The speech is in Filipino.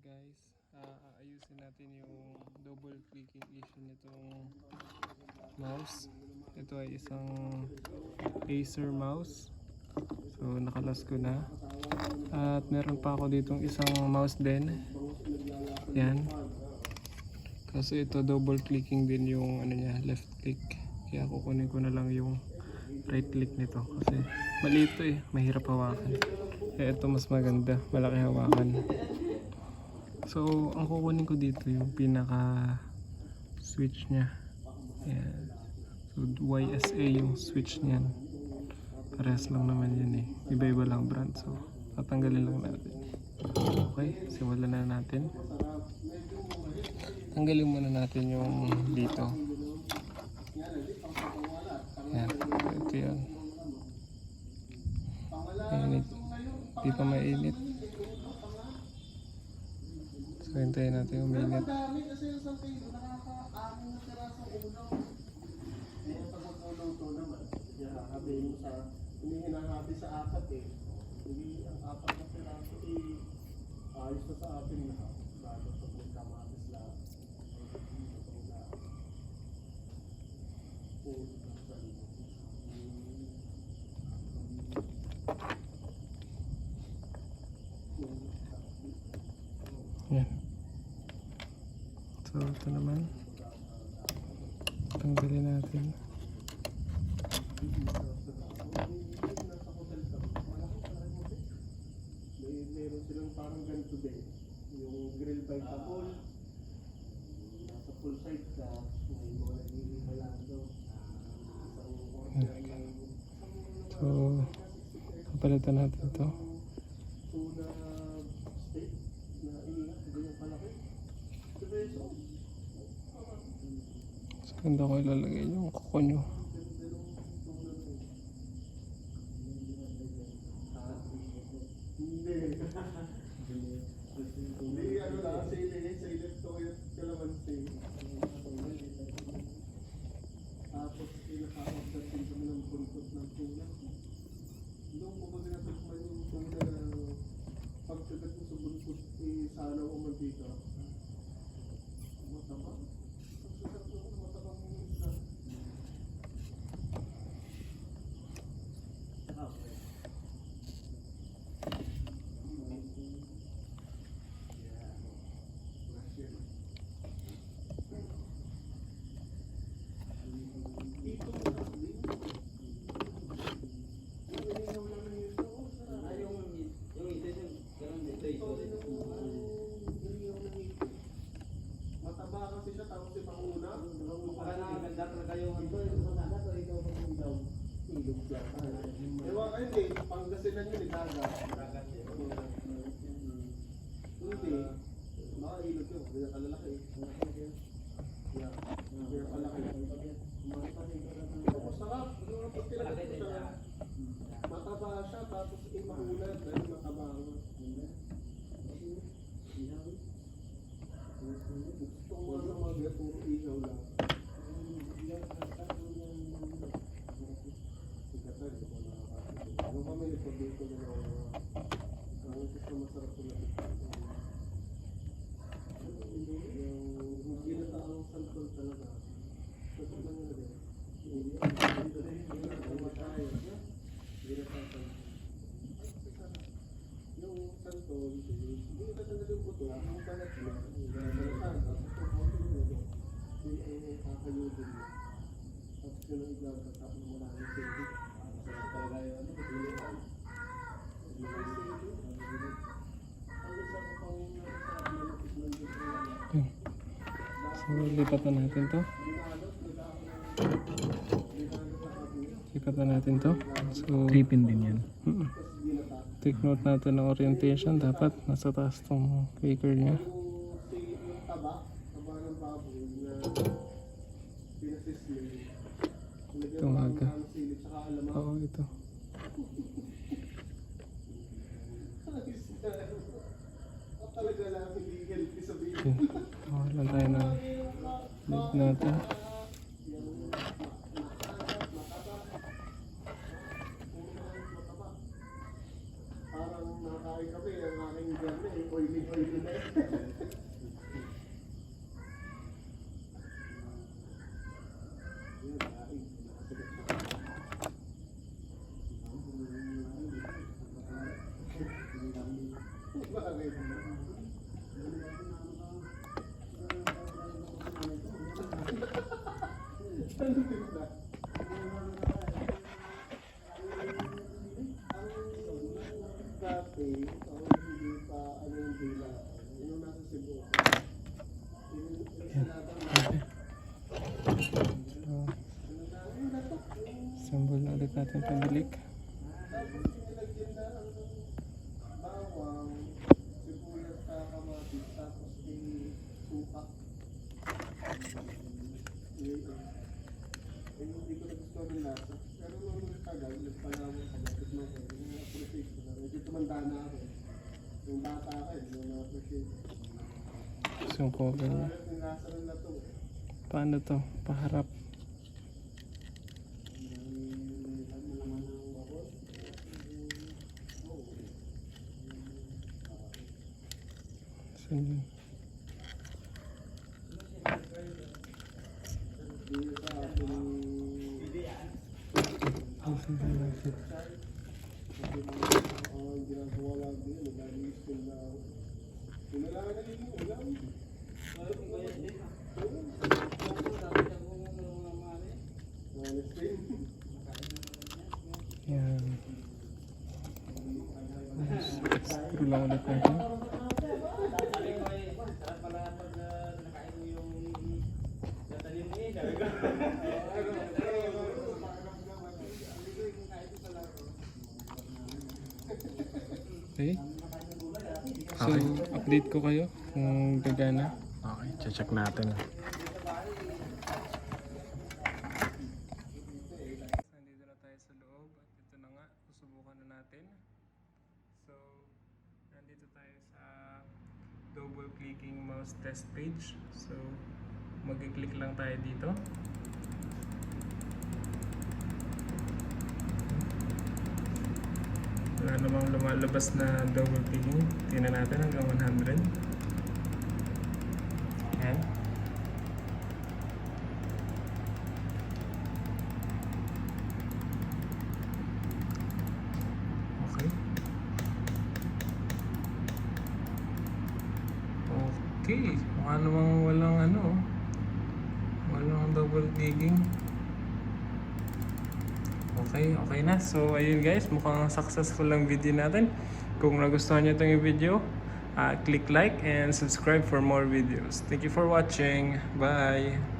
guys, ayusin natin yung double clicking issue nitong mouse. Ito ay isang Acer mouse. So nakalas ko na. At meron pa ako ditong isang mouse din. Yan. Kasi ito double clicking din yung ano niya, left click. Kaya kukunin ko na lang yung right click nito kasi maliit to eh, mahirap hawakan. Kaya ito mas maganda, malaki hawakan. So, ang kukunin ko dito yung pinaka switch nya. Ayan. So, YSA yung switch niyan. Parehas lang naman yan eh. Iba-iba lang brand. So, tatanggalin lang natin. Okay, simulan na natin. Tanggalin muna natin yung dito. Ayan. Ito yun. Mainit. Di pa mainit. So, hintayin natin yung minute. Hindi hinahabi sa apat eh. Hindi ang apat na piraso eh. Ayos na sa atin lahat. Bago pag nagkamatis lahat. Yan. So, ito naman. Tanggalin natin. Meron silang parang ganito din. Yung grill by Tabol. Nasa full side ka. May mga naghihimalado. So, kapalitan natin ito. Tuna steak na inihat. Ganyan palaki. Peso. So, ganda ko ilalagay yung kuko nyo. Hindi, ano lang, silip to yung kalamansi. Tapos, pinaka-order din kami ng buntot ng tuna. Doon po kasi natukman yung tuna na pagkagat mo sa buntot, sanaw o mantika. Mataba. Ang sasarap naman, matabang yung isda. Mataba kasi siya, tapos si Panguna. Ganda talaga yung ito, yung matagat o ikaw pa yung daw. Ilog lang. Ewan ka hindi, Pangasinan yun, dagat. Dagat yun. Hindi. Baka ilog yun, hindi kalalaki. Yeah, kaya kalaki. Masarap. Pag tinagat mo siya, mataba siya, tapos imahulat dahil mataba nga. Gusto ko nga sa mga puro ihaw lang. Sigatan, hindi ko nakakasip. Nung kami nagpabito na ang usos na masarap ko na yung ginataang santol talaga. Gusto ko nga rin. Yung santol, hindi ka tanggal yung buto, ang balat niya, yung balatan, tapos kung ako yung buto, yung kakayudin mo. Tapos yun ang iglaga, tapos mula ng sili. Talaga yung ano, Ang isa ko pang nasabi na natikman dito lang. So, lipat na natin to. Lipat na natin to. So, tripin din yan. take note natin ng orientation. Dapat nasa taas tong clicker niya. Yung taba ng baboy na pinasisli. Tumaga. Silip saka alamang. Oo, ito. Talaga lang hindi healthy sabihin. Okay. Okay lang tayo na lead natin. Parang nakain kami, ang aking garne, oily. yun na. Yan, ay, nakasigat pa. Bakit? Ano ba? Dati, ako hindi pa, ano yung dila, yung nasa Cebu. Sambal na ulit natin pabilik. Tapos nilagyan na ang bawang, sibuyas sa kamatis, tapos suka. Hindi ko nagustuhan ng lasa. Pero nung nagtagal, nagpalawang ka, bakit mo ko, na-appreciate ko na. Medyo tumanda na ako. Yung bata ka, hindi mo na-appreciate. Sungko ka niya. Yung lasa ng lato. Paano to? Paharap. Saan yun? Dito sa ating Saan ba natin? ginagawa lang din, nag-i-school na ako. Yung nalaman na yung ulam. Yan. Screw lang ulit natin. Sarap pala pag nakain mo yung gatalim niya. Sabi ko. Okay. So, update ko kayo kung gagana. Okay, check natin. Nandito na tayo sa loob at ito na nga, susubukan na natin. So, nandito tayo sa double clicking mouse test page. So, mag-click lang tayo dito. Wala namang lumalabas na double clicking. Tingnan natin hanggang 100. Ayan. Okay. Okay. Mukha namang walang walang double clicking. Okay na. So, ayun guys, mukhang successful lang video natin. Kung nagustuhan nyo itong video, click like and subscribe for more videos. Thank you for watching. Bye!